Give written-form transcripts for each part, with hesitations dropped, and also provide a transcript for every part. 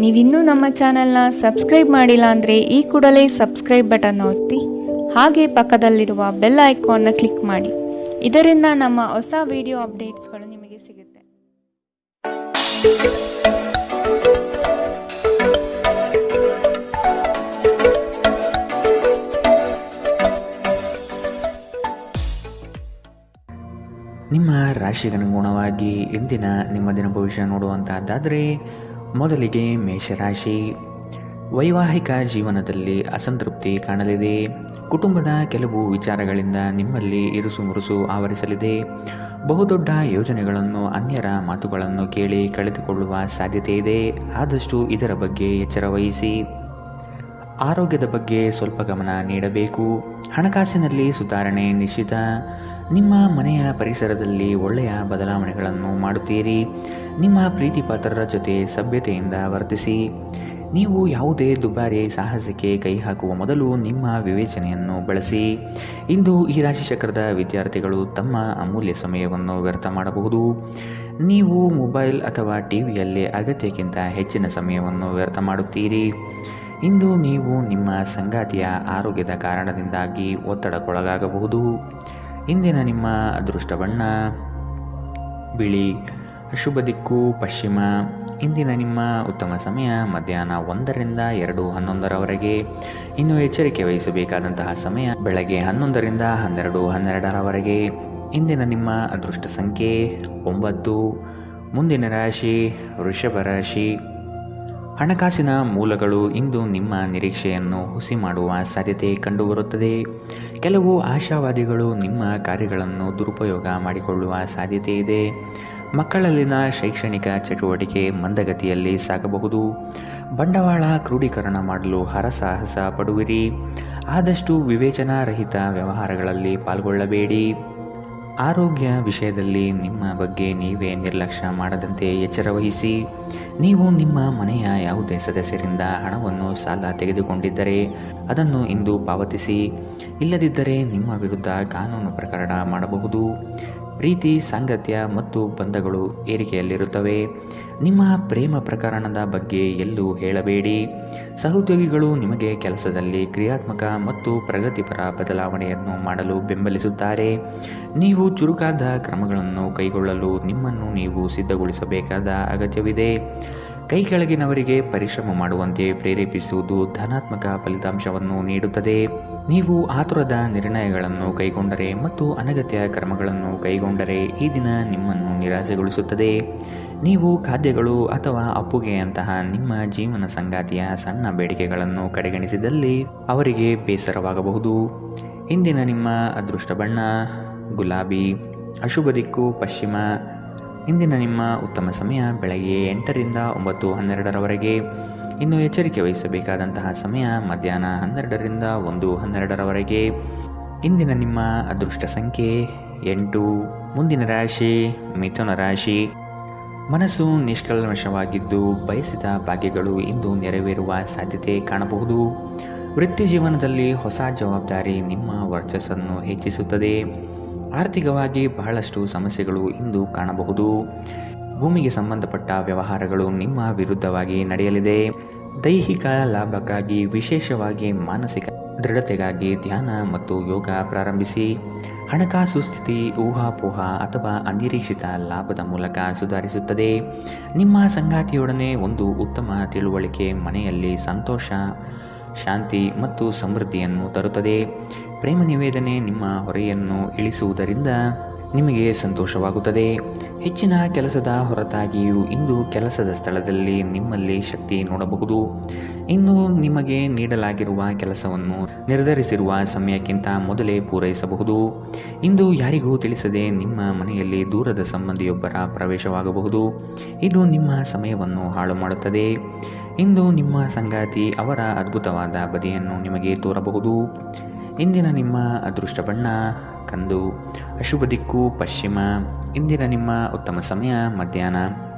ನೀವಿನ್ನೂ ನಮ್ಮ ಚಾನೆಲ್ನ ಸಬ್ಸ್ಕ್ರೈಬ್ ಮಾಡಿಲ್ಲ ಅಂದರೆ ಈ ಕೂಡಲೇ ಸಬ್ಸ್ಕ್ರೈಬ್ ಬಟನ್ ಒತ್ತಿ ಹಾಗೆ ಪಕ್ಕದಲ್ಲಿರುವ ಬೆಲ್ ಐಕಾನ್ನ ಕ್ಲಿಕ್ ಮಾಡಿ. ಇದರಿಂದ ನಮ್ಮ ಹೊಸ ವಿಡಿಯೋ ಅಪ್ಡೇಟ್ಸ್ಗಳು ನಿಮಗೆ ಸಿಗುತ್ತೆ. ನಿಮ್ಮ ರಾಶಿಗನುಗುಣವಾಗಿ ಇಂದಿನ ನಿಮ್ಮ ದಿನ ಭವಿಷ್ಯ ನೋಡುವಂತಹದ್ದಾದರೆ, ಮೊದಲಿಗೆ ಮೇಷರಾಶಿ. ವೈವಾಹಿಕ ಜೀವನದಲ್ಲಿ ಅಸಂತೃಪ್ತಿ ಕಾಣಲಿದೆ. ಕುಟುಂಬದ ಕೆಲವು ವಿಚಾರಗಳಿಂದ ನಿಮ್ಮಲ್ಲಿ ಇರುಸು ಮುರುಸು ಆವರಿಸಲಿದೆ. ಬಹುದೊಡ್ಡ ಯೋಜನೆಗಳನ್ನು, ಅನ್ಯರ ಮಾತುಗಳನ್ನು ಕೇಳಿ ಕಳೆದುಕೊಳ್ಳುವ ಸಾಧ್ಯತೆ ಇದೆ. ಆದಷ್ಟು ಇದರ ಬಗ್ಗೆ ಎಚ್ಚರ ವಹಿಸಿ. ಆರೋಗ್ಯದ ಬಗ್ಗೆ ಸ್ವಲ್ಪ ಗಮನ ನೀಡಬೇಕು. ಹಣಕಾಸಿನಲ್ಲಿ ಸುಧಾರಣೆ ನಿಶ್ಚಿತ. ನಿಮ್ಮ ಮನೆಯ ಪರಿಸರದಲ್ಲಿ ಒಳ್ಳೆಯ ಬದಲಾವಣೆಗಳನ್ನು ಮಾಡುತ್ತೀರಿ. ನಿಮ್ಮ ಪ್ರೀತಿ ಪಾತ್ರರ ಜೊತೆ ಸಭ್ಯತೆಯಿಂದ ವರ್ತಿಸಿ. ನೀವು ಯಾವುದೇ ದುಬಾರಿ ಸಾಹಸಕ್ಕೆ ಕೈ ಹಾಕುವ ಮೊದಲು ನಿಮ್ಮ ವಿವೇಚನೆಯನ್ನು ಬಳಸಿ. ಇಂದು ಈ ರಾಶಿ ಚಕ್ರದ ವಿದ್ಯಾರ್ಥಿಗಳು ತಮ್ಮ ಅಮೂಲ್ಯ ಸಮಯವನ್ನು ವ್ಯರ್ಥ ಮಾಡಬಹುದು. ನೀವು ಮೊಬೈಲ್ ಅಥವಾ ಟಿವಿಯಲ್ಲಿ ಅಗತ್ಯಕ್ಕಿಂತ ಹೆಚ್ಚಿನ ಸಮಯವನ್ನು ವ್ಯರ್ಥ ಮಾಡುತ್ತೀರಿ. ಇಂದು ನೀವು ನಿಮ್ಮ ಸಂಗಾತಿಯ ಆರೋಗ್ಯದ ಕಾರಣದಿಂದಾಗಿ ಒತ್ತಡಕ್ಕೊಳಗಾಗಬಹುದು. ಇಂದಿನ ನಿಮ್ಮ ಅದೃಷ್ಟ ಬಣ್ಣ ಬಿಳಿ. ಶುಭ ದಿಕ್ಕು ಪಶ್ಚಿಮ. ಇಂದಿನ ನಿಮ್ಮ ಉತ್ತಮ ಸಮಯ ಮಧ್ಯಾಹ್ನ 1ರಿಂದ 2:11ರವರೆಗೆ. ಇನ್ನು ಎಚ್ಚರಿಕೆ ವಹಿಸಬೇಕಾದಂತಹ ಸಮಯ ಬೆಳಗ್ಗೆ 11ರಿಂದ 12:12ರವರೆಗೆ. ಇಂದಿನ ನಿಮ್ಮ ಅದೃಷ್ಟ ಸಂಖ್ಯೆ 9. ಮುಂದಿನ ರಾಶಿ ವೃಷಭ ರಾಶಿ. ಹಣಕಾಸಿನ ಮೂಲಗಳು ಇಂದು ನಿಮ್ಮ ನಿರೀಕ್ಷೆಯನ್ನು ಹುಸಿ ಮಾಡುವ ಸಾಧ್ಯತೆ ಕಂಡುಬರುತ್ತದೆ. ಕೆಲವು ಆಶಾವಾದಿಗಳು ನಿಮ್ಮ ಕಾರ್ಯಗಳನ್ನು ದುರುಪಯೋಗ ಮಾಡಿಕೊಳ್ಳುವ ಸಾಧ್ಯತೆ ಇದೆ. ಮಕ್ಕಳಲ್ಲಿನ ಶೈಕ್ಷಣಿಕ ಚಟುವಟಿಕೆ ಮಂದಗತಿಯಲ್ಲಿ ಸಾಗಬಹುದು. ಬಂಡವಾಳ ಕ್ರೋಢೀಕರಣ ಮಾಡಲು ಹರಸಾಹಸ ಪಡುವಿರಿ. ಆದಷ್ಟು ವಿವೇಚನಾರಹಿತ ವ್ಯವಹಾರಗಳಲ್ಲಿ ಪಾಲ್ಗೊಳ್ಳಬೇಡಿ. ಆರೋಗ್ಯ ವಿಷಯದಲ್ಲಿ ನಿಮ್ಮ ಬಗ್ಗೆ ನೀವೇ ನಿರ್ಲಕ್ಷ್ಯ ಮಾಡದಂತೆ ಎಚ್ಚರ ವಹಿಸಿ. ನೀವು ನಿಮ್ಮ ಮನೆಯ ಯಾವುದೇ ಸದಸ್ಯರಿಂದ ಹಣವನ್ನು ಸಾಲ ತೆಗೆದುಕೊಂಡಿದ್ದರೆ ಅದನ್ನು ಇಂದು ಪಾವತಿಸಿ. ಇಲ್ಲದಿದ್ದರೆ ನಿಮ್ಮ ವಿರುದ್ಧ ಕಾನೂನು ಪ್ರಕರಣ ಮಾಡಬಹುದು. ಪ್ರೀತಿ, ಸಾಂಗತ್ಯ ಮತ್ತು ಬಂಧಗಳು ಏರಿಕೆಯಲ್ಲಿರುತ್ತವೆ. ನಿಮ್ಮ ಪ್ರೇಮ ಪ್ರಕರಣದ ಬಗ್ಗೆ ಎಲ್ಲೂ ಹೇಳಬೇಡಿ. ಸಹೋದ್ಯೋಗಿಗಳು ನಿಮಗೆ ಕೆಲಸದಲ್ಲಿ ಕ್ರಿಯಾತ್ಮಕ ಮತ್ತು ಪ್ರಗತಿಪರ ಬದಲಾವಣೆಯನ್ನು ಮಾಡಲು ಬೆಂಬಲಿಸುತ್ತಾರೆ. ನೀವು ಚುರುಕಾದ ಕ್ರಮಗಳನ್ನು ಕೈಗೊಳ್ಳಲು ನಿಮ್ಮನ್ನು ನೀವು ಸಿದ್ಧಗೊಳಿಸಬೇಕಾದ ಅಗತ್ಯವಿದೆ. ಕೈ ಕೆಳಗಿನವರಿಗೆ ಪರಿಶ್ರಮ ಮಾಡುವಂತೆ ಪ್ರೇರೇಪಿಸುವುದು ಧನಾತ್ಮಕ ಫಲಿತಾಂಶವನ್ನು ನೀಡುತ್ತದೆ. ನೀವು ಆತುರದ ನಿರ್ಣಯಗಳನ್ನು ಕೈಗೊಂಡರೆ ಮತ್ತು ಅನಗತ್ಯ ಕ್ರಮಗಳನ್ನು ಕೈಗೊಂಡರೆ ಈ ದಿನ ನಿಮ್ಮನ್ನು ನಿರಾಸೆಗೊಳಿಸುತ್ತದೆ. ನೀವು ಖಾದ್ಯಗಳು ಅಥವಾ ಅಪ್ಪುಗೆಯಂತಹ ನಿಮ್ಮ ಜೀವನ ಸಂಗಾತಿಯ ಸಣ್ಣ ಬೇಡಿಕೆಗಳನ್ನು ಕಡೆಗಣಿಸಿದಲ್ಲಿ ಅವರಿಗೆ ಬೇಸರವಾಗಬಹುದು. ಇಂದಿನ ನಿಮ್ಮ ಅದೃಷ್ಟ ಬಣ್ಣ ಗುಲಾಬಿ. ಅಶುಭ ದಿಕ್ಕು ಪಶ್ಚಿಮ. ಇಂದಿನ ನಿಮ್ಮ ಉತ್ತಮ ಸಮಯ ಬೆಳಗ್ಗೆ 8ರಿಂದ 9:12ರವರೆಗೆ. ಇನ್ನು ಎಚ್ಚರಿಕೆ ವಹಿಸಬೇಕಾದಂತಹ ಸಮಯ ಮಧ್ಯಾಹ್ನ 12ರಿಂದ 1:12ರವರೆಗೆ. ಇಂದಿನ ನಿಮ್ಮ ಅದೃಷ್ಟ ಸಂಖ್ಯೆ 8. ಮುಂದಿನ ರಾಶಿ ಮಿಥುನ ರಾಶಿ. ಮನಸ್ಸು ನಿಷ್ಕಲ್ಮಶವಾಗಿದ್ದು ಬಯಸಿದ ಭಾಗ್ಯಗಳು ಇಂದು ನೆರವೇರುವ ಸಾಧ್ಯತೆ ಕಾಣಬಹುದು. ವೃತ್ತಿ ಜೀವನದಲ್ಲಿ ಹೊಸ ಜವಾಬ್ದಾರಿ ನಿಮ್ಮ ವರ್ಚಸ್ಸನ್ನು ಹೆಚ್ಚಿಸುತ್ತದೆ. ಆರ್ಥಿಕವಾಗಿ ಬಹಳಷ್ಟು ಸಮಸ್ಯೆಗಳು ಇಂದು ಕಾಣಬಹುದು. ಭೂಮಿಗೆ ಸಂಬಂಧಪಟ್ಟ ವ್ಯವಹಾರಗಳು ನಿಮ್ಮ ವಿರುದ್ಧವಾಗಿ ನಡೆಯಲಿದೆ. ದೈಹಿಕ ಲಾಭಕ್ಕಾಗಿ, ವಿಶೇಷವಾಗಿ ಮಾನಸಿಕ ದೃಢತೆಗಾಗಿ ಧ್ಯಾನ ಮತ್ತು ಯೋಗ ಪ್ರಾರಂಭಿಸಿ. ಹಣಕಾಸು ಸ್ಥಿತಿ ಊಹಾಪೋಹ ಅಥವಾ ಅನಿರೀಕ್ಷಿತ ಲಾಭದ ಮೂಲಕ ಸುಧಾರಿಸುತ್ತದೆ. ನಿಮ್ಮ ಸಂಗಾತಿಯೊಡನೆ ಒಂದು ಉತ್ತಮ ತಿಳುವಳಿಕೆ ಮನೆಯಲ್ಲಿ ಸಂತೋಷ, ಶಾಂತಿ ಮತ್ತು ಸಮೃದ್ಧಿಯನ್ನು ತರುತ್ತದೆ. ಪ್ರೇಮ ನಿವೇದನೆ ನಿಮ್ಮ ಹೊರೆಯನ್ನು ಇಳಿಸುವುದರಿಂದ ನಿಮಗೆ ಸಂತೋಷವಾಗುತ್ತದೆ. ಹೆಚ್ಚಿನ ಕೆಲಸದ ಹೊರತಾಗಿಯೂ ಇಂದು ಕೆಲಸದ ಸ್ಥಳದಲ್ಲಿ ನಿಮ್ಮಲ್ಲಿ ಶಕ್ತಿ ನೋಡಬಹುದು. ಇನ್ನು ನಿಮಗೆ ನೀಡಲಾಗಿರುವ ಕೆಲಸವನ್ನು ನಿರ್ಧರಿಸಿರುವ ಸಮಯಕ್ಕಿಂತ ಮೊದಲೇ ಪೂರೈಸಬಹುದು. ಇಂದು ಯಾರಿಗೂ ತಿಳಿಸದೆ ನಿಮ್ಮ ಮನೆಯಲ್ಲಿ ದೂರದ ಸಂಬಂಧಿಯೊಬ್ಬರ ಪ್ರವೇಶವಾಗಬಹುದು. ಇದು ನಿಮ್ಮ ಸಮಯವನ್ನು ಹಾಳು ಮಾಡುತ್ತದೆ. ಇಂದು ನಿಮ್ಮ ಸಂಗಾತಿ ಅವರ ಅದ್ಭುತವಾದ ಬದಿಯನ್ನು ನಿಮಗೆ ತೋರಬಹುದು. ಇಂದಿನ ನಿಮ್ಮ ಅದೃಷ್ಟ ಬಣ್ಣ ಕಂದು. ಅಶುಭ ದಿಕ್ಕು ಪಶ್ಚಿಮ. ಇಂದಿನ ನಿಮ್ಮ ಉತ್ತಮ ಸಮಯ ಮಧ್ಯಾಹ್ನ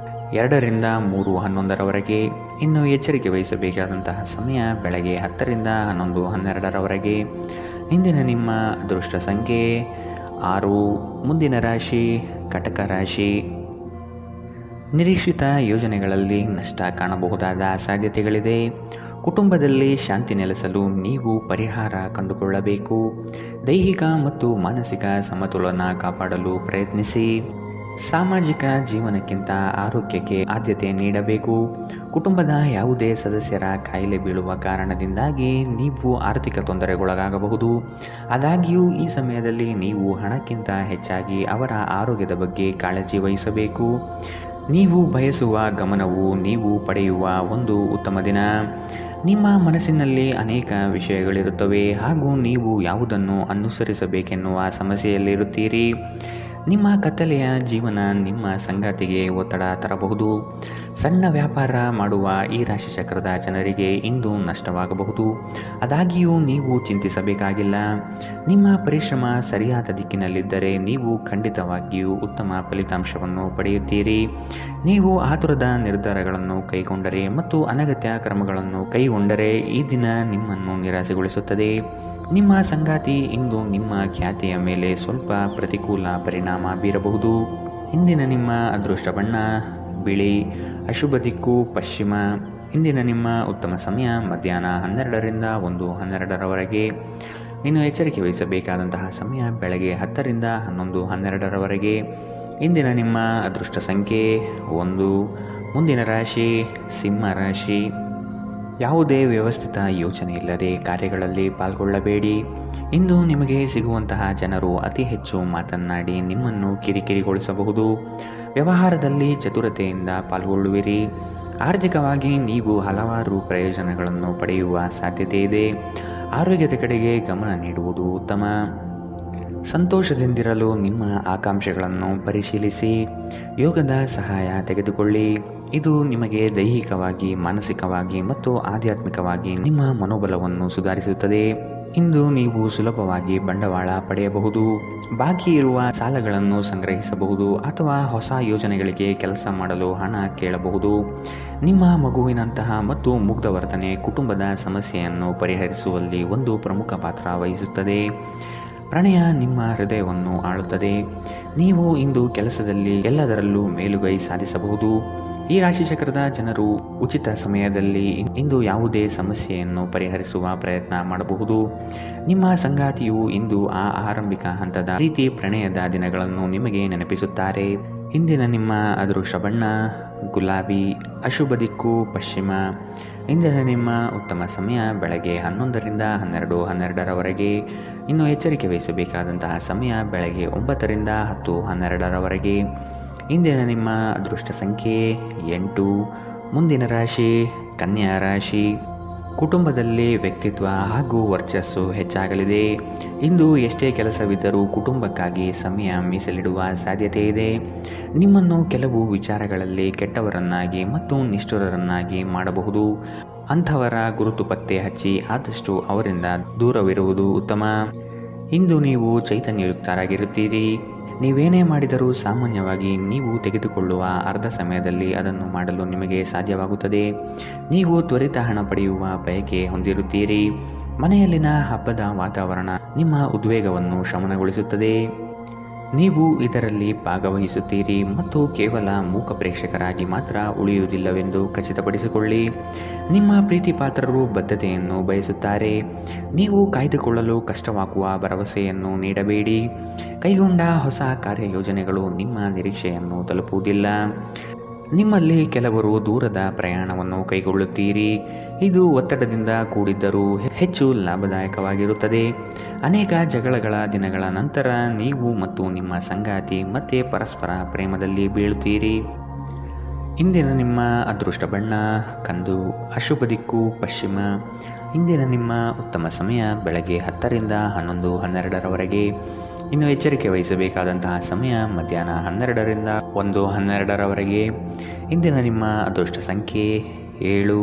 2ರಿಂದ 3:11ರವರೆಗೆ. ಇನ್ನು ಎಚ್ಚರಿಕೆ ವಹಿಸಬೇಕಾದಂತಹ ಸಮಯ ಬೆಳಗ್ಗೆ 10ರಿಂದ 11:12ರವರೆಗೆ. ಇಂದಿನ ನಿಮ್ಮ ಅದೃಷ್ಟ ಸಂಖ್ಯೆ 6. ಮುಂದಿನ ರಾಶಿ ಕಟಕ ರಾಶಿ. ನಿರೀಕ್ಷಿತ ಯೋಜನೆಗಳಲ್ಲಿ ನಷ್ಟ ಕಾಣಬಹುದಾದ ಸಾಧ್ಯತೆಗಳಿದೆ. ಕುಟುಂಬದಲ್ಲಿ ಶಾಂತಿ ನೆಲೆಸಲು ನೀವು ಪರಿಹಾರ ಕಂಡುಕೊಳ್ಳಬೇಕು. ದೈಹಿಕ ಮತ್ತು ಮಾನಸಿಕ ಸಮತೋಲನ ಕಾಪಾಡಲು ಪ್ರಯತ್ನಿಸಿ. ಸಾಮಾಜಿಕ ಜೀವನಕ್ಕಿಂತ ಆರೋಗ್ಯಕ್ಕೆ ಆದ್ಯತೆ ನೀಡಬೇಕು. ಕುಟುಂಬದ ಯಾವುದೇ ಸದಸ್ಯರ ಕಾಯಿಲೆ ಬೀಳುವ ಕಾರಣದಿಂದಾಗಿ ನೀವು ಆರ್ಥಿಕ ತೊಂದರೆಗೊಳಗಾಗಬಹುದು. ಆದಾಗ್ಯೂ ಈ ಸಮಯದಲ್ಲಿ ನೀವು ಹಣಕ್ಕಿಂತ ಹೆಚ್ಚಾಗಿ ಅವರ ಆರೋಗ್ಯದ ಬಗ್ಗೆ ಕಾಳಜಿ ವಹಿಸಬೇಕು. ನೀವು ಬಯಸುವ ಗಮನವು ನೀವು ಪಡೆಯುವ ಒಂದು ಉತ್ತಮ ದಿನ. ನಿಮ್ಮ ಮನಸ್ಸಿನಲ್ಲಿ ಅನೇಕ ವಿಷಯಗಳಿರುತ್ತವೆ ಹಾಗೂ ನೀವು ಯಾವುದನ್ನು ಅನುಸರಿಸಬೇಕೆನ್ನುವ ಸಮಸ್ಯೆಯಲ್ಲಿರುತ್ತೀರಿ. ನಿಮ್ಮ ಕತ್ತಲೆಯ ಜೀವನ ನಿಮ್ಮ ಸಂಗಾತಿಗೆ ಒತ್ತಡ ತರಬಹುದು. ಸಣ್ಣ ವ್ಯಾಪಾರ ಮಾಡುವ ಈ ರಾಶಿಚಕ್ರದ ಜನರಿಗೆ ಇಂದು ನಷ್ಟವಾಗಬಹುದು. ಆದಾಗ್ಯೂ ನೀವು ಚಿಂತಿಸಬೇಕಾಗಿಲ್ಲ. ನಿಮ್ಮ ಪರಿಶ್ರಮ ಸರಿಯಾದ ದಿಕ್ಕಿನಲ್ಲಿದ್ದರೆ ನೀವು ಖಂಡಿತವಾಗಿಯೂ ಉತ್ತಮ ಫಲಿತಾಂಶವನ್ನು ಪಡೆಯುತ್ತೀರಿ. ನೀವು ಆತುರದ ನಿರ್ಧಾರಗಳನ್ನು ಕೈಗೊಂಡರೆ ಮತ್ತು ಅನಗತ್ಯ ಕ್ರಮಗಳನ್ನು ಕೈಗೊಂಡರೆ ಈ ದಿನ ನಿಮ್ಮನ್ನು ನಿರಾಸೆಗೊಳಿಸುತ್ತದೆ. ನಿಮ್ಮ ಸಂಗಾತಿ ಇಂದು ನಿಮ್ಮ ಖ್ಯಾತಿಯ ಮೇಲೆ ಸ್ವಲ್ಪ ಪ್ರತಿಕೂಲ ಪರಿಣಾಮ ಬೀರಬಹುದು. ಇಂದಿನ ನಿಮ್ಮ ಅದೃಷ್ಟ ಬಣ್ಣ ಬಿಳಿ, ಅಶುಭ ದಿಕ್ಕು ಪಶ್ಚಿಮ. ಇಂದಿನ ನಿಮ್ಮ ಉತ್ತಮ ಸಮಯ ಮಧ್ಯಾಹ್ನ 12ರಿಂದ 1:12ರವರೆಗೆ. ಇನ್ನು ಎಚ್ಚರಿಕೆ ವಹಿಸಬೇಕಾದಂತಹ ಸಮಯ ಬೆಳಗ್ಗೆ 10ರಿಂದ 11:12ರವರೆಗೆ. ಇಂದಿನ ನಿಮ್ಮ ಅದೃಷ್ಟ ಸಂಖ್ಯೆ 1. ಮುಂದಿನ ರಾಶಿ ಸಿಂಹ ರಾಶಿ. ಯಾವುದೇ ವ್ಯವಸ್ಥಿತ ಯೋಚನೆ ಇಲ್ಲದೆ ಕಾರ್ಯಗಳಲ್ಲಿ ಪಾಲ್ಗೊಳ್ಳಬೇಡಿ. ಇಂದು ನಿಮಗೆ ಸಿಗುವಂತಹ ಜನರು ಅತಿ ಹೆಚ್ಚು ಮಾತನಾಡಿ ನಿಮ್ಮನ್ನು ಕಿರಿಕಿರಿಗೊಳಿಸಬಹುದು. ವ್ಯವಹಾರದಲ್ಲಿ ಚತುರತೆಯಿಂದ ಪಾಲ್ಗೊಳ್ಳುವಿರಿ. ಆರ್ಥಿಕವಾಗಿ ನೀವು ಹಲವಾರು ಪ್ರಯೋಜನಗಳನ್ನು ಪಡೆಯುವ ಸಾಧ್ಯತೆ ಇದೆ. ಆರೋಗ್ಯದ ಕಡೆಗೆ ಗಮನ ನೀಡುವುದು ಉತ್ತಮ. ಸಂತೋಷದಿಂದಿರಲು ನಿಮ್ಮ ಆಕಾಂಕ್ಷೆಗಳನ್ನು ಪರಿಶೀಲಿಸಿ. ಯೋಗದ ಸಹಾಯ ತೆಗೆದುಕೊಳ್ಳಿ. ಇದು ನಿಮಗೆ ದೈಹಿಕವಾಗಿ, ಮಾನಸಿಕವಾಗಿ ಮತ್ತು ಆಧ್ಯಾತ್ಮಿಕವಾಗಿ ನಿಮ್ಮ ಮನೋಬಲವನ್ನು ಸುಧಾರಿಸುತ್ತದೆ. ಇಂದು ನೀವು ಸುಲಭವಾಗಿ ಬಂಡವಾಳ ಪಡೆಯಬಹುದು. ಬಾಕಿ ಇರುವ ಸಾಲಗಳನ್ನು ಸಂಗ್ರಹಿಸಬಹುದು ಅಥವಾ ಹೊಸ ಯೋಜನೆಗಳಿಗೆ ಕೆಲಸ ಮಾಡಲು ಹಣ ಕೇಳಬಹುದು. ನಿಮ್ಮ ಮಗುವಿನಂತಹ ಮತ್ತು ಮುಗ್ಧ ವರ್ತನೆ ಕುಟುಂಬದ ಸಮಸ್ಯೆಯನ್ನು ಪರಿಹರಿಸುವಲ್ಲಿ ಒಂದು ಪ್ರಮುಖ ಪಾತ್ರ ವಹಿಸುತ್ತದೆ. ಪ್ರಣಯ ನಿಮ್ಮ ಹೃದಯವನ್ನು ಆಳುತ್ತದೆ. ನೀವು ಇಂದು ಕೆಲಸದಲ್ಲಿ ಎಲ್ಲದರಲ್ಲೂ ಮೇಲುಗೈ ಸಾಧಿಸಬಹುದು. ಈ ರಾಶಿಚಕ್ರದ ಜನರು ಉಚಿತ ಸಮಯದಲ್ಲಿ ಇಂದು ಯಾವುದೇ ಸಮಸ್ಯೆಯನ್ನು ಪರಿಹರಿಸುವ ಪ್ರಯತ್ನ ಮಾಡಬಹುದು. ನಿಮ್ಮ ಸಂಗಾತಿಯು ಇಂದು ಆ ಆರಂಭಿಕ ಹಂತದ ರೀತಿ ಪ್ರಣಯದ ದಿನಗಳನ್ನು ನಿಮಗೆ ನೆನಪಿಸುತ್ತಾರೆ. ಇಂದಿನ ನಿಮ್ಮ ಅದೃಷ್ಟ ಬಣ್ಣ ಗುಲಾಬಿ, ಅಶುಭ ದಿಕ್ಕು ಪಶ್ಚಿಮ. ಇಂದಿನ ನಿಮ್ಮ ಉತ್ತಮ ಸಮಯ ಬೆಳಗ್ಗೆ 11ರಿಂದ 12:12ರವರೆಗೆ. ಇನ್ನು ಎಚ್ಚರಿಕೆ ವಹಿಸಬೇಕಾದಂತಹ ಸಮಯ ಬೆಳಗ್ಗೆ 9ರಿಂದ 10:12ರವರೆಗೆ. ಇಂದಿನ ನಿಮ್ಮ ಅದೃಷ್ಟ ಸಂಖ್ಯೆ 8. ಮುಂದಿನ ರಾಶಿ ಕನ್ಯಾ ರಾಶಿ. ಕುಟುಂಬದಲ್ಲಿ ವ್ಯಕ್ತಿತ್ವ ಹಾಗೂ ವರ್ಚಸ್ಸು ಹೆಚ್ಚಾಗಲಿದೆ. ಇಂದು ಎಷ್ಟೇ ಕೆಲಸವಿದ್ದರೂ ಕುಟುಂಬಕ್ಕಾಗಿ ಸಮಯ ಮೀಸಲಿಡುವ ಸಾಧ್ಯತೆ ಇದೆ. ನಿಮ್ಮನ್ನು ಕೆಲವು ವಿಚಾರಗಳಲ್ಲಿ ಕೆಟ್ಟವರನ್ನಾಗಿ ಮತ್ತು ನಿಷ್ಠುರರನ್ನಾಗಿ ಮಾಡಬಹುದು. ಅಂಥವರ ಗುರುತು ಪತ್ತೆ ಹಚ್ಚಿ ಆದಷ್ಟು ಅವರಿಂದ ದೂರವಿರುವುದು ಉತ್ತಮ. ಇಂದು ನೀವು ಚೈತನ್ಯಯುಕ್ತರಾಗಿರುತ್ತೀರಿ. ನೀವೇನೇ ಮಾಡಿದರೂ ಸಾಮಾನ್ಯವಾಗಿ ನೀವು ತೆಗೆದುಕೊಳ್ಳುವ ಅರ್ಧ ಸಮಯದಲ್ಲಿ ಅದನ್ನು ಮಾಡಲು ನಿಮಗೆ ಸಾಧ್ಯವಾಗುತ್ತದೆ. ನೀವು ತ್ವರಿತ ಹಣ ಪಡೆಯುವ ಬಯಕೆ ಹೊಂದಿರುತ್ತೀರಿ. ಮನೆಯಲ್ಲಿನ ಹಬ್ಬದ ವಾತಾವರಣ ನಿಮ್ಮ ಉದ್ವೇಗವನ್ನು ಶಮನಗೊಳಿಸುತ್ತದೆ. ನೀವು ಇದರಲ್ಲಿ ಭಾಗವಹಿಸುತ್ತೀರಿ ಮತ್ತು ಕೇವಲ ಮೂಕ ಪ್ರೇಕ್ಷಕರಾಗಿ ಮಾತ್ರ ಉಳಿಯುವುದಿಲ್ಲವೆಂದು ಖಚಿತಪಡಿಸಿಕೊಳ್ಳಿ. ನಿಮ್ಮ ಪ್ರೀತಿ ಪಾತ್ರರು ಬದ್ಧತೆಯನ್ನು ಬಯಸುತ್ತಾರೆ. ನೀವು ಕಾಯ್ದುಕೊಳ್ಳಲು ಕಷ್ಟವಾಗುವ ಭರವಸೆಯನ್ನು ನೀಡಬೇಡಿ. ಕೈಗೊಂಡ ಹೊಸ ಕಾರ್ಯಯೋಜನೆಗಳು ನಿಮ್ಮ ನಿರೀಕ್ಷೆಯನ್ನು ತಲುಪುವುದಿಲ್ಲ. ನಿಮ್ಮಲ್ಲಿ ಕೆಲವರು ದೂರದ ಪ್ರಯಾಣವನ್ನು ಕೈಗೊಳ್ಳುತ್ತೀರಿ. ಇದು ಒತ್ತಡದಿಂದ ಕೂಡಿದ್ದರೂ ಹೆಚ್ಚು ಲಾಭದಾಯಕವಾಗಿರುತ್ತದೆ. ಅನೇಕ ಜಗಳಗಳ ದಿನಗಳ ನಂತರ ನೀವು ಮತ್ತು ನಿಮ್ಮ ಸಂಗಾತಿ ಮತ್ತೆ ಪರಸ್ಪರ ಪ್ರೇಮದಲ್ಲಿ ಬೀಳುತ್ತೀರಿ. ಇಂದಿನ ನಿಮ್ಮ ಅದೃಷ್ಟ ಬಣ್ಣ ಕಂದು, ಅಶುಭ ದಿಕ್ಕು ಪಶ್ಚಿಮ. ಇಂದಿನ ನಿಮ್ಮ ಉತ್ತಮ ಸಮಯ ಬೆಳಗ್ಗೆ 10ರಿಂದ 11:12ರವರೆಗೆ. ಇನ್ನು ಎಚ್ಚರಿಕೆ ವಹಿಸಬೇಕಾದಂತಹ ಸಮಯ ಮಧ್ಯಾಹ್ನ 12ರಿಂದ 1:12ರವರೆಗೆ. ಇಂದಿನ ನಿಮ್ಮ ಅದೃಷ್ಟ ಸಂಖ್ಯೆ 7.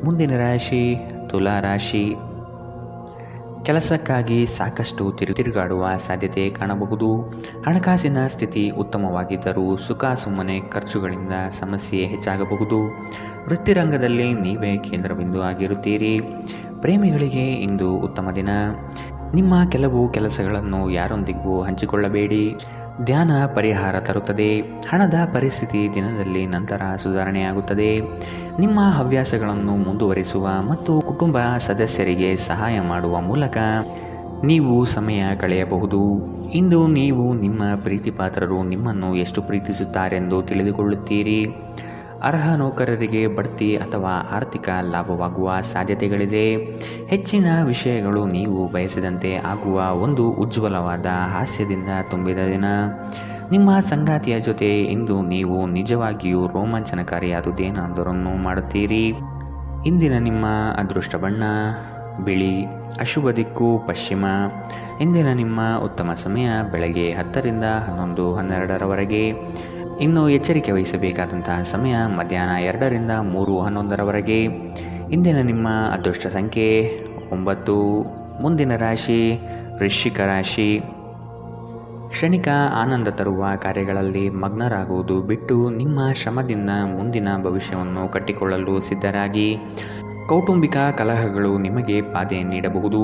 ಮುಂದಿನ ರಾಶಿ ತುಲಾ ರಾಶಿ. ಕೆಲಸಕ್ಕಾಗಿ ಸಾಕಷ್ಟು ತಿರುಗಾಡುವ ಸಾಧ್ಯತೆ ಕಾಣಬಹುದು. ಹಣಕಾಸಿನ ಸ್ಥಿತಿ ಉತ್ತಮವಾಗಿದ್ದರೂ ಸುಮ್ಮನೆ ಖರ್ಚುಗಳಿಂದ ಸಮಸ್ಯೆ ಹೆಚ್ಚಾಗಬಹುದು. ವೃತ್ತಿರಂಗದಲ್ಲಿ ನೀವೇ ಕೇಂದ್ರಬಿಂದು ಆಗಿರುತ್ತೀರಿ. ಪ್ರೇಮಿಗಳಿಗೆ ಇಂದು ಉತ್ತಮ ದಿನ. ನಿಮ್ಮ ಕೆಲವು ಕೆಲಸಗಳನ್ನು ಯಾರೊಂದಿಗೂ ಹಂಚಿಕೊಳ್ಳಬೇಡಿ. ಧ್ಯಾನ ಪರಿಹಾರ ತರುತ್ತದೆ. ಹಣದ ಪರಿಸ್ಥಿತಿ ದಿನದಲ್ಲಿ ನಂತರ ಸುಧಾರಣೆಯಾಗುತ್ತದೆ. ನಿಮ್ಮ ಹವ್ಯಾಸಗಳನ್ನು ಮುಂದುವರಿಸುವ ಮತ್ತು ಕುಟುಂಬ ಸದಸ್ಯರಿಗೆ ಸಹಾಯ ಮಾಡುವ ಮೂಲಕ ನೀವು ಸಮಯ ಕಳೆಯಬಹುದು. ಇಂದು ನೀವು ನಿಮ್ಮ ಪ್ರೀತಿಪಾತ್ರರು ನಿಮ್ಮನ್ನು ಎಷ್ಟು ಪ್ರೀತಿಸುತ್ತಾರೆಂದು ತಿಳಿದುಕೊಳ್ಳುತ್ತೀರಿ. ಅರ್ಹ ನೌಕರರಿಗೆ ಬಡ್ತಿ ಅಥವಾ ಆರ್ಥಿಕ ಲಾಭವಾಗುವ ಸಾಧ್ಯತೆಗಳಿದೆ. ಹೆಚ್ಚಿನ ವಿಷಯಗಳು ನೀವು ಬಯಸಿದಂತೆ ಆಗುವ ಒಂದು ಉಜ್ವಲವಾದ ಹಾಸ್ಯದಿಂದ ತುಂಬಿದ ದಿನ. ನಿಮ್ಮ ಸಂಗಾತಿಯ ಜೊತೆ ಇಂದು ನೀವು ನಿಜವಾಗಿಯೂ ರೋಮಾಂಚನಕಾರಿಯಾದುದೇನಾದರೂ ಮಾಡುತ್ತೀರಿ. ಇಂದಿನ ನಿಮ್ಮ ಅದೃಷ್ಟ ಬಣ್ಣ ಬಿಳಿ, ಅಶುಭ ದಿಕ್ಕು ಪಶ್ಚಿಮ. ಇಂದಿನ ನಿಮ್ಮ ಉತ್ತಮ ಸಮಯ ಬೆಳಗ್ಗೆ 10 ರಿಂದ 11, 12ರವರೆಗೆ. ಇನ್ನು ಎಚ್ಚರಿಕೆ ವಹಿಸಬೇಕಾದಂತಹ ಸಮಯ ಮಧ್ಯಾಹ್ನ 2 ರಿಂದ 3, 11ರವರೆಗೆ. ಇಂದಿನ ನಿಮ್ಮ ಅದೃಷ್ಟ ಸಂಖ್ಯೆ 9. ಮುಂದಿನ ರಾಶಿ ವೃಶ್ಚಿಕ ರಾಶಿ. ಕ್ಷಣಿಕ ಆನಂದ ತರುವ ಕಾರ್ಯಗಳಲ್ಲಿ ಮಗ್ನರಾಗುವುದು ಬಿಟ್ಟು ನಿಮ್ಮ ಶ್ರಮದಿಂದ ಮುಂದಿನ ಭವಿಷ್ಯವನ್ನು ಕಟ್ಟಿಕೊಳ್ಳಲು ಸಿದ್ಧರಾಗಿ. ಕೌಟುಂಬಿಕ ಕಲಹಗಳು ನಿಮಗೆ ಬಾಧೆ ನೀಡಬಹುದು.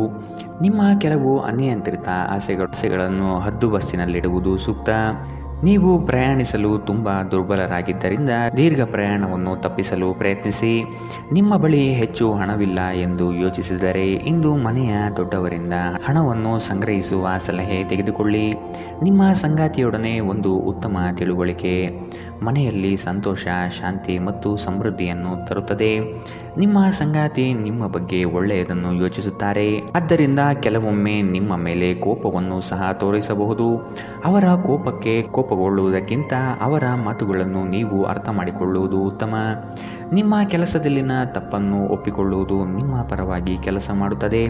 ನಿಮ್ಮ ಕೆಲವು ಅನಿಯಂತ್ರಿತ ಆಸೆಗಳನ್ನು ಹದ್ದುಬಸ್ತಿನಲ್ಲಿಡುವುದು ಸೂಕ್ತ. ನೀವು ಪ್ರಯಾಣಿಸಲು ತುಂಬ ದುರ್ಬಲರಾಗಿದ್ದರಿಂದ ದೀರ್ಘ ಪ್ರಯಾಣವನ್ನು ತಪ್ಪಿಸಲು ಪ್ರಯತ್ನಿಸಿ. ನಿಮ್ಮ ಬಳಿ ಹೆಚ್ಚು ಹಣವಿಲ್ಲ ಎಂದು ಯೋಚಿಸಿದರೆ ಇಂದು ಮನೆಯ ದೊಡ್ಡವರಿಂದ ಹಣವನ್ನು ಸಂಗ್ರಹಿಸುವ ಸಲಹೆ ತೆಗೆದುಕೊಳ್ಳಿ. ನಿಮ್ಮ ಸಂಗಾತಿಯೊಡನೆ ಒಂದು ಉತ್ತಮ ತಿಳುವಳಿಕೆ ಮನೆಯಲ್ಲಿ ಸಂತೋಷ, ಶಾಂತಿ ಮತ್ತು ಸಮೃದ್ಧಿಯನ್ನು ತರುತ್ತದೆ. ನಿಮ್ಮ ಸಂಗಾತಿ ನಿಮ್ಮ ಬಗ್ಗೆ ಒಳ್ಳೆಯದನ್ನು ಯೋಚಿಸುತ್ತಾರೆ. ಆದ್ದರಿಂದ ಕೆಲವೊಮ್ಮೆ ನಿಮ್ಮ ಮೇಲೆ ಕೋಪವನ್ನು ಸಹ ತೋರಿಸಬಹುದು. ಅವರ ಕೋಪಕ್ಕೆ ಕೋಪಗೊಳ್ಳುವುದಕ್ಕಿಂತ ಅವರ ಮಾತುಗಳನ್ನು ನೀವು ಅರ್ಥ ಮಾಡಿಕೊಳ್ಳುವುದು ಉತ್ತಮ. ನಿಮ್ಮ ಕೆಲಸದಲ್ಲಿನ ತಪ್ಪನ್ನು ಒಪ್ಪಿಕೊಳ್ಳುವುದು ನಿಮ್ಮ ಪರವಾಗಿ ಕೆಲಸ ಮಾಡುತ್ತದೆ.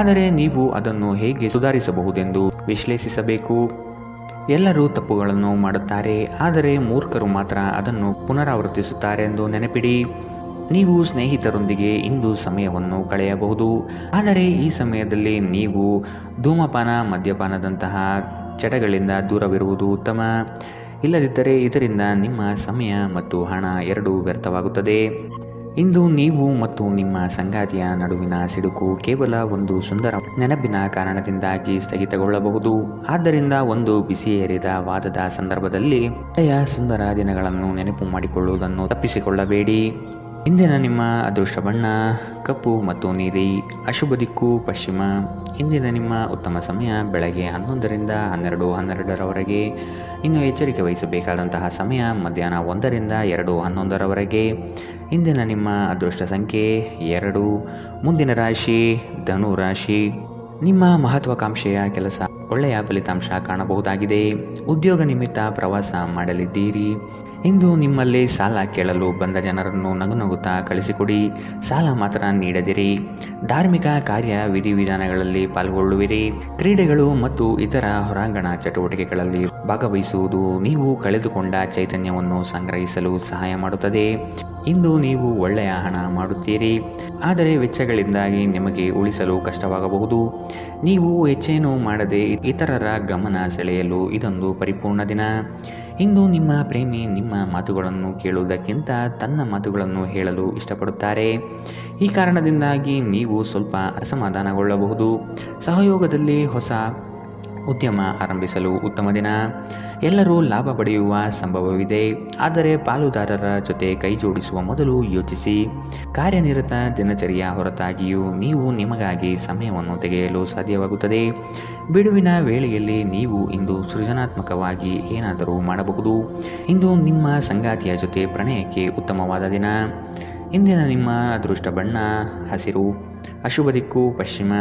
ಆದರೆ ನೀವು ಅದನ್ನು ಹೇಗೆ ಸುಧಾರಿಸಬಹುದೆಂದು ವಿಶ್ಲೇಷಿಸಬೇಕು. ಎಲ್ಲರೂ ತಪ್ಪುಗಳನ್ನು ಮಾಡುತ್ತಾರೆ, ಆದರೆ ಮೂರ್ಖರು ಮಾತ್ರ ಅದನ್ನು ಪುನರಾವರ್ತಿಸುತ್ತಾರೆ ಎಂದು ನೆನಪಿಡಿ. ನೀವು ಸ್ನೇಹಿತರೊಂದಿಗೆ ಇಂದು ಸಮಯವನ್ನು ಕಳೆಯಬಹುದು, ಆದರೆ ಈ ಸಮಯದಲ್ಲಿ ನೀವು ಧೂಮಪಾನ, ಮದ್ಯಪಾನದಂತಹ ಚಟಗಳಿಂದ ದೂರವಿರುವುದು ಉತ್ತಮ. ಇಲ್ಲದಿದ್ದರೆ ಇದರಿಂದ ನಿಮ್ಮ ಸಮಯ ಮತ್ತು ಹಣ ಎರಡೂ ವ್ಯರ್ಥವಾಗುತ್ತದೆ. ಇಂದು ನೀವು ಮತ್ತು ನಿಮ್ಮ ಸಂಗಾತಿಯ ನಡುವಿನ ಸಿಡುಕು ಕೇವಲ ಒಂದು ಸುಂದರ ನೆನಪಿನ ಕಾರಣದಿಂದಾಗಿ ಸ್ಥಗಿತಗೊಳ್ಳಬಹುದು. ಆದ್ದರಿಂದ ಒಂದು ಬಿಸಿಯೇರಿದ ವಾದದ ಸಂದರ್ಭದಲ್ಲಿ ಹಳೆಯ ಸುಂದರ ದಿನಗಳನ್ನು ನೆನಪು ಮಾಡಿಕೊಳ್ಳುವುದನ್ನು ತಪ್ಪಿಸಿಕೊಳ್ಳಬೇಡಿ. ಇಂದಿನ ನಿಮ್ಮ ಅದೃಷ್ಟ ಬಣ್ಣ ಕಪ್ಪು ಮತ್ತು ನೀಲಿ, ಅಶುಭ ದಿಕ್ಕು ಪಶ್ಚಿಮ. ಇಂದಿನ ನಿಮ್ಮ ಉತ್ತಮ ಸಮಯ ಬೆಳಗ್ಗೆ 11 ರಿಂದ 12, 12ರವರೆಗೆ. ಇನ್ನು ಎಚ್ಚರಿಕೆ ವಹಿಸಬೇಕಾದಂತಹ ಸಮಯ ಮಧ್ಯಾಹ್ನ 1 ರಿಂದ 2, 11ರವರೆಗೆ. ಇಂದಿನ ನಿಮ್ಮ ಅದೃಷ್ಟ ಸಂಖ್ಯೆ 2. ಮುಂದಿನ ರಾಶಿ ಧನು ರಾಶಿ. ನಿಮ್ಮ ಮಹತ್ವಾಕಾಂಕ್ಷೆಯ ಕೆಲಸ ಒಳ್ಳೆಯ ಫಲಿತಾಂಶ ಕಾಣಬಹುದಾಗಿದೆ. ಉದ್ಯೋಗ ನಿಮಿತ್ತ ಪ್ರವಾಸ ಮಾಡಲಿದ್ದೀರಿ. ಇಂದು ನಿಮ್ಮಲ್ಲಿ ಸಾಲ ಕೇಳಲು ಬಂದ ಜನರನ್ನು ನಗುನಗುತ್ತಾ ಕಳಿಸಿಕೊಡಿ. ಸಾಲ ಮಾತ್ರ ನೀಡದಿರಿ. ಧಾರ್ಮಿಕ ಕಾರ್ಯ ವಿಧಿವಿಧಾನಗಳಲ್ಲಿ ಪಾಲ್ಗೊಳ್ಳುವಿರಿ. ಕ್ರೀಡೆಗಳು ಮತ್ತು ಇತರ ಹೊರಾಂಗಣ ಚಟುವಟಿಕೆಗಳಲ್ಲಿ ಭಾಗವಹಿಸುವುದು ನೀವು ಕಳೆದುಕೊಂಡ ಚೈತನ್ಯವನ್ನು ಸಂಗ್ರಹಿಸಲು ಸಹಾಯ ಮಾಡುತ್ತದೆ. ಇಂದು ನೀವು ಒಳ್ಳೆಯ ಹಣ ಮಾಡುತ್ತೀರಿ, ಆದರೆ ವೆಚ್ಚಗಳಿಂದಾಗಿ ನಿಮಗೆ ಉಳಿಸಲು ಕಷ್ಟವಾಗಬಹುದು. ನೀವು ಹೆಚ್ಚೇನೂ ಮಾಡದೆ ಇತರರ ಗಮನ ಸೆಳೆಯಲು ಇದೊಂದು ಪರಿಪೂರ್ಣ ದಿನ. ಇಂದು ನಿಮ್ಮ ಪ್ರೇಮಿ ನಿಮ್ಮ ಮಾತುಗಳನ್ನು ಕೇಳುವುದಕ್ಕಿಂತ ತನ್ನ ಮಾತುಗಳನ್ನು ಹೇಳಲು ಇಷ್ಟಪಡುತ್ತಾರೆ. ಈ ಕಾರಣದಿಂದಾಗಿ ನೀವು ಸ್ವಲ್ಪ ಅಸಮಾಧಾನಗೊಳ್ಳಬಹುದು. ಸಹಯೋಗದಲ್ಲಿ ಹೊಸ ಉದ್ಯಮ ಆರಂಭಿಸಲು ಉತ್ತಮ ದಿನ. ಎಲ್ಲರೂ ಲಾಭ ಪಡೆಯುವ ಸಂಭವವಿದೆ, ಆದರೆ ಪಾಲುದಾರರ ಜೊತೆ ಕೈ ಜೋಡಿಸುವ ಮೊದಲು ಯೋಚಿಸಿ. ಕಾರ್ಯನಿರತ ದಿನಚರಿಯ ಹೊರತಾಗಿಯೂ ನೀವು ನಿಮಗಾಗಿ ಸಮಯವನ್ನು ತೆಗೆಯಲು ಸಾಧ್ಯವಾಗುತ್ತದೆ. ಬಿಡುವಿನ ವೇಳೆಯಲ್ಲಿ ನೀವು ಇಂದು ಸೃಜನಾತ್ಮಕವಾಗಿ ಏನಾದರೂ ಮಾಡಬಹುದು. ಇಂದು ನಿಮ್ಮ ಸಂಗಾತಿಯ ಜೊತೆ ಪ್ರಣಯಕ್ಕೆ ಉತ್ತಮವಾದ ದಿನ. ಇಂದಿನ ನಿಮ್ಮ ಅದೃಷ್ಟ ಬಣ್ಣ ಹಸಿರು, ಅಶುಭ ದಿಕ್ಕು ಪಶ್ಚಿಮ.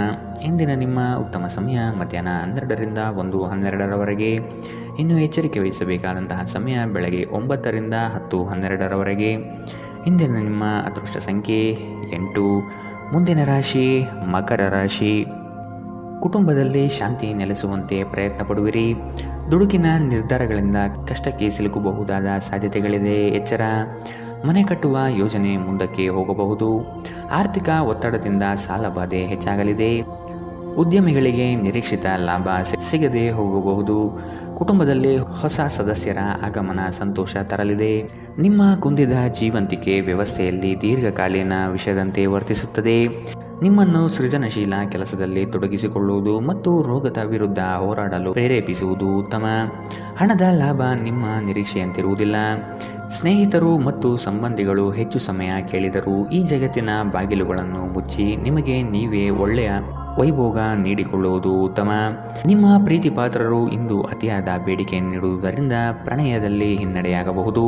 ಇಂದಿನ ನಿಮ್ಮ ಉತ್ತಮ ಸಮಯ ಮಧ್ಯಾಹ್ನ 12 ರಿಂದ 1, 12ರವರೆಗೆ. ಇನ್ನು ಎಚ್ಚರಿಕೆ ವಹಿಸಬೇಕಾದಂತಹ ಸಮಯ ಬೆಳಗ್ಗೆ 9 ರಿಂದ 10, 12ರವರೆಗೆ. ಇಂದಿನ ನಿಮ್ಮ ಅದೃಷ್ಟ ಸಂಖ್ಯೆ 8. ಮುಂದಿನ ರಾಶಿ ಮಕರ ರಾಶಿ. ಕುಟುಂಬದಲ್ಲಿ ಶಾಂತಿ ನೆಲೆಸುವಂತೆ ಪ್ರಯತ್ನ ಪಡುವಿರಿ. ದುಡುಕಿನ ನಿರ್ಧಾರಗಳಿಂದ ಕಷ್ಟಕ್ಕೆ ಸಿಲುಕಬಹುದಾದ ಸಾಧ್ಯತೆಗಳಿದೆ, ಎಚ್ಚರ. ಮನೆ ಕಟ್ಟುವ ಯೋಜನೆ ಮುಂದಕ್ಕೆ ಹೋಗಬಹುದು. ಆರ್ಥಿಕ ಒತ್ತಡದಿಂದ ಸಾಲ ಬಾಧೆ ಹೆಚ್ಚಾಗಲಿದೆ. ಉದ್ಯಮಿಗಳಿಗೆ ನಿರೀಕ್ಷಿತ ಲಾಭ ಸಿಗದೆ ಹೋಗಬಹುದು. ಕುಟುಂಬದಲ್ಲಿ ಹೊಸ ಸದಸ್ಯರ ಆಗಮನ ಸಂತೋಷ ತರಲಿದೆ. ನಿಮ್ಮ ಕುಂದಿದ ಜೀವಂತಿಕೆ ವ್ಯವಸ್ಥೆಯಲ್ಲಿ ದೀರ್ಘಕಾಲೀನ ವಿಷಯದಂತೆ ವರ್ತಿಸುತ್ತದೆ. ನಿಮ್ಮನ್ನು ಸೃಜನಶೀಲ ಕೆಲಸದಲ್ಲಿ ತೊಡಗಿಸಿಕೊಳ್ಳುವುದು ಮತ್ತು ರೋಗದ ವಿರುದ್ಧ ಹೋರಾಡಲು ಪ್ರೇರೇಪಿಸುವುದು ಉತ್ತಮ. ಹಣದ ಲಾಭ ನಿಮ್ಮ ನಿರೀಕ್ಷೆಯಂತಿರುವುದಿಲ್ಲ. ಸ್ನೇಹಿತರು ಮತ್ತು ಸಂಬಂಧಿಗಳು ಹೆಚ್ಚು ಸಮಯ ಕೇಳಿದರೂ ಈ ಜಗತ್ತಿನ ಬಾಗಿಲುಗಳನ್ನು ಮುಚ್ಚಿ ನಿಮಗೆ ನೀವೇ ಒಳ್ಳೆಯ ವೈಭೋಗ ನೀಡಿಕೊಳ್ಳುವುದು ಉತ್ತಮ. ನಿಮ್ಮ ಪ್ರೀತಿ ಪಾತ್ರರು ಇಂದು ಅತಿಯಾದ ಬೇಡಿಕೆ ನೀಡುವುದರಿಂದ ಪ್ರಣಯದಲ್ಲಿ ಹಿನ್ನಡೆಯಾಗಬಹುದು.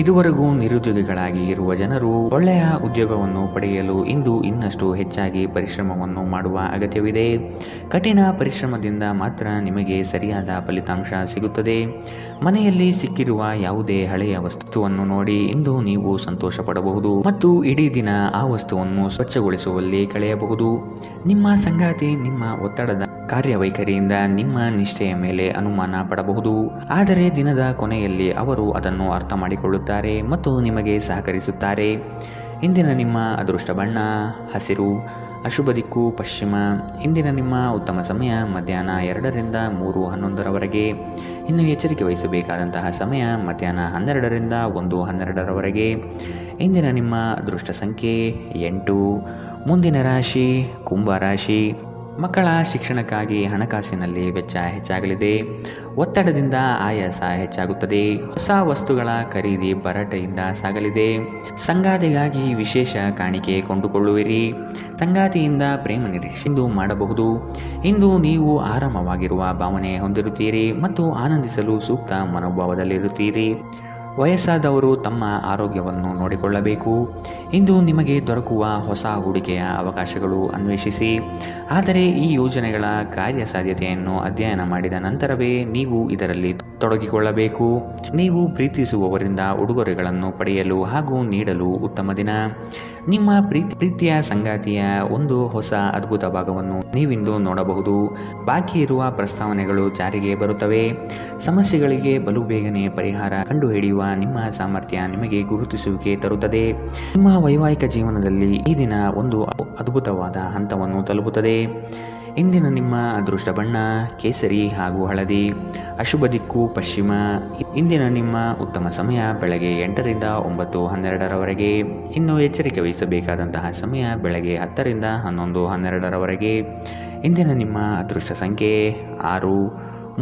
ಇದುವರೆಗೂ ನಿರುದ್ಯೋಗಿಗಳಾಗಿ ಇರುವ ಜನರು ಒಳ್ಳೆಯ ಉದ್ಯೋಗವನ್ನು ಪಡೆಯಲು ಇಂದು ಇನ್ನಷ್ಟು ಹೆಚ್ಚಾಗಿ ಪರಿಶ್ರಮವನ್ನು ಮಾಡುವ ಅಗತ್ಯವಿದೆ. ಕಠಿಣ ಪರಿಶ್ರಮದಿಂದ ಮಾತ್ರ ನಿಮಗೆ ಸರಿಯಾದ ಫಲಿತಾಂಶ ಸಿಗುತ್ತದೆ. ಮನೆಯಲ್ಲಿ ಸಿಕ್ಕಿರುವ ಯಾವುದೇ ಹಳೆಯ ವಸ್ತುವನ್ನು ನೋಡಿ ಇಂದು ನೀವು ಸಂತೋಷ ಪಡಬಹುದು ಮತ್ತು ಇಡೀ ದಿನ ಆ ವಸ್ತುವನ್ನು ಸ್ವಚ್ಛಗೊಳಿಸುವಲ್ಲಿ ಕಳೆಯಬಹುದು. ನಿಮ್ಮ ಸಂಗಾತಿ ನಿಮ್ಮ ಒತ್ತಡದ ಕಾರ್ಯವೈಖರಿಯಿಂದ ನಿಮ್ಮ ನಿಷ್ಠೆಯ ಮೇಲೆ ಅನುಮಾನ ಪಡಬಹುದು, ಆದರೆ ದಿನದ ಕೊನೆಯಲ್ಲಿ ಅವರು ಅದನ್ನು ಅರ್ಥ ಮಾಡಿಕೊಳ್ಳುತ್ತಾರೆ ಮತ್ತು ನಿಮಗೆ ಸಹಕರಿಸುತ್ತಾರೆ. ಇಂದಿನ ನಿಮ್ಮ ಅದೃಷ್ಟ ಬಣ್ಣ ಹಸಿರು, ಅಶುಭ ದಿಕ್ಕು ಪಶ್ಚಿಮ. ಇಂದಿನ ನಿಮ್ಮ ಉತ್ತಮ ಸಮಯ ಮಧ್ಯಾಹ್ನ 2ರಿಂದ 3:11ರವರೆಗೆ. ಇನ್ನು ಎಚ್ಚರಿಕೆ ವಹಿಸಬೇಕಾದಂತಹ ಸಮಯ ಮಧ್ಯಾಹ್ನ 12ರಿಂದ 1:12ರವರೆಗೆ. ಇಂದಿನ ನಿಮ್ಮ ಅದೃಷ್ಟ ಸಂಖ್ಯೆ 8. ಮುಂದಿನ ರಾಶಿ ಕುಂಭ ರಾಶಿ. ಮಕ್ಕಳ ಶಿಕ್ಷಣಕ್ಕಾಗಿ ಹಣಕಾಸಿನಲ್ಲಿ ವೆಚ್ಚ ಹೆಚ್ಚಾಗಲಿದೆ. ಒತ್ತಡದಿಂದ ಆಯಾಸ ಹೆಚ್ಚಾಗುತ್ತದೆ. ಹೊಸ ವಸ್ತುಗಳ ಖರೀದಿ ಭರಾಟೆಯಿಂದ ಸಾಗಲಿದೆ. ಸಂಗಾತಿಗಾಗಿ ವಿಶೇಷ ಕಾಣಿಕೆ ಕೊಂಡುಕೊಳ್ಳುವಿರಿ. ಸಂಗಾತಿಯಿಂದ ಪ್ರೇಮ ನಿರೀಕ್ಷೆ ಇಂದು ಮಾಡಬಹುದು. ಇಂದು ನೀವು ಆರಾಮವಾಗಿರುವ ಭಾವನೆ ಹೊಂದಿರುತ್ತೀರಿ ಮತ್ತು ಆನಂದಿಸಲು ಸೂಕ್ತ ಮನೋಭಾವದಲ್ಲಿರುತ್ತೀರಿ. ವಯಸ್ಸಾದವರು ತಮ್ಮ ಆರೋಗ್ಯವನ್ನು ನೋಡಿಕೊಳ್ಳಬೇಕು. ಇಂದು ನಿಮಗೆ ದೊರಕುವ ಹೊಸ ಹೂಡಿಕೆಯ ಅವಕಾಶಗಳು ಅನ್ವೇಷಿಸಿ, ಆದರೆ ಈ ಯೋಜನೆಗಳ ಕಾರ್ಯಸಾಧ್ಯತೆಯನ್ನು ಅಧ್ಯಯನ ಮಾಡಿದ ನಂತರವೇ ನೀವು ಇದರಲ್ಲಿ ತೊಡಗಿಕೊಳ್ಳಬೇಕು. ನೀವು ಪ್ರೀತಿಸುವವರಿಂದ ಉಡುಗೊರೆಗಳನ್ನು ಪಡೆಯಲು ಹಾಗೂ ನೀಡಲು ಉತ್ತಮ ದಿನ. ನಿಮ್ಮ ಪ್ರೀತಿಯ ಸಂಗಾತಿಯ ಒಂದು ಹೊಸ ಅದ್ಭುತ ಭಾಗವನ್ನು ನೀವಿಂದು ನೋಡಬಹುದು. ಬಾಕಿ ಇರುವ ಪ್ರಸ್ತಾವನೆಗಳು ಜಾರಿಗೆ ಬರುತ್ತವೆ. ಸಮಸ್ಯೆಗಳಿಗೆ ಬಲು ಬೇಗನೆ ಪರಿಹಾರ ಕಂಡುಹಿಡಿಯುವ ನಿಮ್ಮ ಸಾಮರ್ಥ್ಯ ನಿಮಗೆ ಗುರುತಿಸುವಿಕೆ ತರುತ್ತದೆ. ನಿಮ್ಮ ವೈವಾಹಿಕ ಜೀವನದಲ್ಲಿ ಈ ದಿನ ಒಂದು ಅದ್ಭುತವಾದ ಹಂತವನ್ನು ತಲುಪುತ್ತದೆ. ಇಂದಿನ ನಿಮ್ಮ ಅದೃಷ್ಟ ಬಣ್ಣ ಕೇಸರಿ ಹಾಗೂ ಹಳದಿ, ಅಶುಭ ದಿಕ್ಕು ಪಶ್ಚಿಮ. ಇಂದಿನ ನಿಮ್ಮ ಉತ್ತಮ ಸಮಯ ಬೆಳಗ್ಗೆ 8ರಿಂದ 9:12ರವರೆಗೆ. ಇನ್ನು ಎಚ್ಚರಿಕೆ ವಹಿಸಬೇಕಾದಂತಹ ಸಮಯ ಬೆಳಗ್ಗೆ 10ರಿಂದ 11:12ರವರೆಗೆ. ಇಂದಿನ ನಿಮ್ಮ ಅದೃಷ್ಟ ಸಂಖ್ಯೆ 6.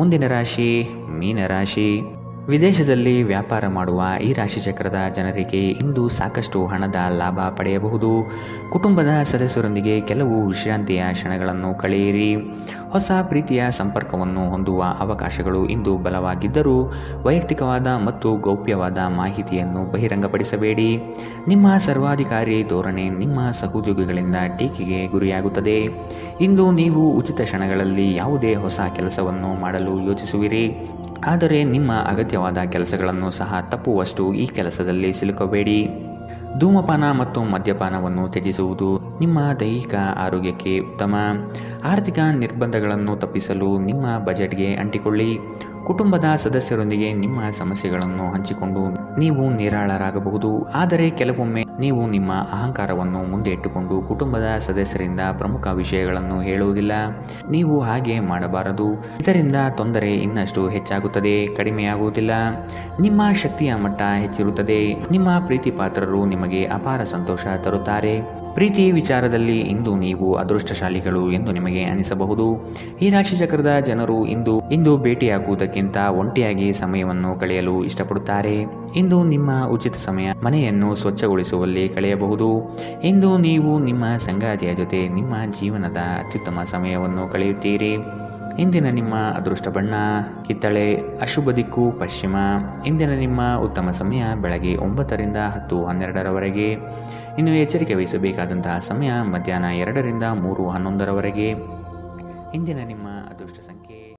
ಮುಂದಿನ ರಾಶಿ ಮೀನರಾಶಿ. ವಿದೇಶದಲ್ಲಿ ವ್ಯಾಪಾರ ಮಾಡುವ ಈ ರಾಶಿಚಕ್ರದ ಜನರಿಗೆ ಇಂದು ಸಾಕಷ್ಟು ಹಣದ ಲಾಭ ಪಡೆಯಬಹುದು. ಕುಟುಂಬದ ಸದಸ್ಯರೊಂದಿಗೆ ಕೆಲವು ವಿಶ್ರಾಂತಿಯ ಕ್ಷಣಗಳನ್ನು ಕಳೆಯಿರಿ. ಹೊಸ ಪ್ರೀತಿಯ ಸಂಪರ್ಕವನ್ನು ಹೊಂದುವ ಅವಕಾಶಗಳು ಇಂದು ಬಲವಾಗಿದ್ದರೂ ವೈಯಕ್ತಿಕವಾದ ಮತ್ತು ಗೌಪ್ಯವಾದ ಮಾಹಿತಿಯನ್ನು ಬಹಿರಂಗಪಡಿಸಬೇಡಿ. ನಿಮ್ಮ ಸರ್ವಾಧಿಕಾರಿ ಧೋರಣೆ ನಿಮ್ಮ ಸಹೋದ್ಯೋಗಿಗಳಿಂದ ಟೀಕೆಗೆ ಗುರಿಯಾಗುತ್ತದೆ. ಇಂದು ನೀವು ಉಚಿತ ಕ್ಷಣಗಳಲ್ಲಿ ಯಾವುದೇ ಹೊಸ ಕೆಲಸವನ್ನು ಮಾಡಲು ಯೋಚಿಸುವಿರಿ, ಆದರೆ ನಿಮ್ಮ ಅಗತ್ಯವಾದ ಕೆಲಸಗಳನ್ನು ಸಹ ತಪ್ಪುವಷ್ಟು ಈ ಕೆಲಸದಲ್ಲಿ ಸಿಲುಕಬೇಡಿ. ಧೂಮಪಾನ ಮತ್ತು ಮದ್ಯಪಾನವನ್ನು ತ್ಯಜಿಸುವುದು ನಿಮ್ಮ ದೈಹಿಕ ಆರೋಗ್ಯಕ್ಕೆ ಉತ್ತಮ. ಆರ್ಥಿಕ ನಿರ್ಬಂಧಗಳನ್ನು ತಪ್ಪಿಸಲು ನಿಮ್ಮ ಬಜೆಟ್ಗೆ ಅಂಟಿಕೊಳ್ಳಿ. ಕುಟುಂಬದ ಸದಸ್ಯರೊಂದಿಗೆ ನಿಮ್ಮ ಸಮಸ್ಯೆಗಳನ್ನು ಹಂಚಿಕೊಂಡು ನೀವು ನಿರಾಳರಾಗಬಹುದು, ಆದರೆ ಕೆಲವೊಮ್ಮೆ ನೀವು ನಿಮ್ಮ ಅಹಂಕಾರವನ್ನು ಮುಂದೆ ಇಟ್ಟುಕೊಂಡು ಕುಟುಂಬದ ಸದಸ್ಯರಿಂದ ಪ್ರಮುಖ ವಿಷಯಗಳನ್ನು ಹೇಳುವುದಿಲ್ಲ. ನೀವು ಹಾಗೆ ಮಾಡಬಾರದು. ಇದರಿಂದ ತೊಂದರೆ ಇನ್ನಷ್ಟು ಹೆಚ್ಚಾಗುತ್ತದೆ, ಕಡಿಮೆಯಾಗುವುದಿಲ್ಲ. ನಿಮ್ಮ ಶಕ್ತಿಯ ಮಟ್ಟ ಹೆಚ್ಚಿರುತ್ತದೆ. ನಿಮ್ಮ ಪ್ರೀತಿ ಪಾತ್ರರು ನಿಮಗೆ ಅಪಾರ ಸಂತೋಷ ತರುತ್ತಾರೆ. ಪ್ರೀತಿ ವಿಚಾರದಲ್ಲಿ ಇಂದು ನೀವು ಅದೃಷ್ಟಶಾಲಿಗಳು ಎಂದು ನಿಮಗೆ ಅನಿಸಬಹುದು. ಈ ರಾಶಿಚಕ್ರದ ಜನರು ಇಂದು ಭೇಟಿಯಾಗುವುದಕ್ಕಿಂತ ಒಂಟಿಯಾಗಿ ಸಮಯವನ್ನು ಕಳೆಯಲು ಇಷ್ಟಪಡುತ್ತಾರೆ. ಇಂದು ನಿಮ್ಮ ಉಚಿತ ಸಮಯ ಮನೆಯನ್ನು ಸ್ವಚ್ಛಗೊಳಿಸುವಲ್ಲಿ ಕಳೆಯಬಹುದು. ಇಂದು ನೀವು ನಿಮ್ಮ ಸಂಗಾತಿಯ ಜೊತೆ ನಿಮ್ಮ ಜೀವನದ ಅತ್ಯುತ್ತಮ ಸಮಯವನ್ನು ಕಳೆಯುತ್ತೀರಿ. ಇಂದಿನ ನಿಮ್ಮ ಅದೃಷ್ಟ ಬಣ್ಣ ಕಿತ್ತಳೆ, ಅಶುಭ ದಿಕ್ಕು ಪಶ್ಚಿಮ. ಇಂದಿನ ನಿಮ್ಮ ಉತ್ತಮ ಸಮಯ ಬೆಳಗ್ಗೆ 9ರಿಂದ 10:12ರವರೆಗೆ. ಇನ್ನು ಎಚ್ಚರಿಕೆ ವಹಿಸಬೇಕಾದಂತಹ ಸಮಯ ಮಧ್ಯಾಹ್ನ 2ರಿಂದ 3:11ರವರೆಗೆ. ಇಂದಿನ ನಿಮ್ಮ ಅದೃಷ್ಟ ಸಂಖ್ಯೆ